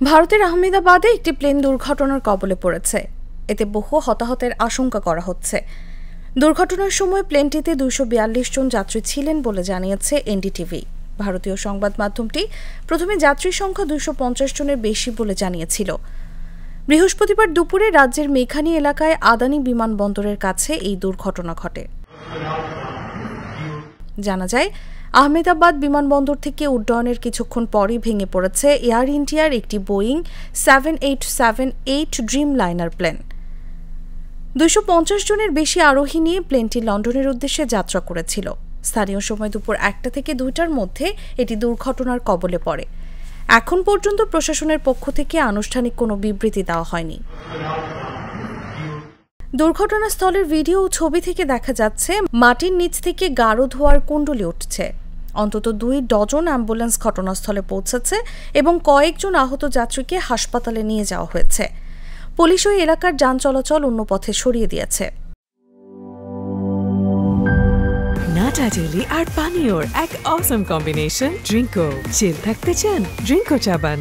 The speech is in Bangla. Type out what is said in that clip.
ভারতের আহমেদাবাদে একটি প্লেন দুর্ঘটনার কবলে পড়েছে। এতে বহু হতাহতের আশঙ্কা করা হচ্ছে। দুর্ঘটনার সময় প্লেনটিতে 242 জন যাত্রী ছিলেন বলে জানিয়েছে এনডিটিভি। ভারতীয় সংবাদ মাধ্যমটি প্রথমে যাত্রী সংখ্যা 250 জনের বেশি বলে জানিয়েছিল। বৃহস্পতিবার দুপুরে রাজ্যের মেঘানি এলাকায় আদানি বিমানবন্দরের কাছে এই দুর্ঘটনা ঘটে। জানা যায়, আহমেদাবাদ বিমানবন্দর থেকে উড্ডয়নের কিছুক্ষণ পরই ভেঙে পড়েছে এয়ার ইন্ডিয়ার একটি বোয়িং 7878 ড্রিমলাইনার প্লেন। 250 জনের বেশি আরোহী নিয়ে প্লেনটি লন্ডনের উদ্দেশ্যে যাত্রা করেছিল। স্থানীয় সময় দুপুর 1টা থেকে 2টার মধ্যে এটি দুর্ঘটনার কবলে পড়ে। এখন পর্যন্ত প্রশাসনের পক্ষ থেকে আনুষ্ঠানিক কোনো বিবৃতি দেওয়া হয়নি। দুর্ঘটনাস্থলের ভিডিও ও ছবি থেকে দেখা যাচ্ছে মাটির নিচ থেকে গাঢ় ধোঁয়ার কুণ্ডলী উঠছে। অন্তত 2 ডজন অ্যাম্বুলেন্স ঘটনাস্থলে পৌঁছেছে এবং কয়েকজন আহত যাত্রীকে হাসপাতালে নিয়ে যাওয়া হয়েছে। পুলিশ ওই এলাকার যান চলাচল অন্য পথে সরিয়ে দিয়েছে। নাটা জেলি আর পানীয়র এক অসম কম্বিনেশন ড্রিঙ্কো। চিল থাকতে চান? ড্রিঙ্কো চাবান।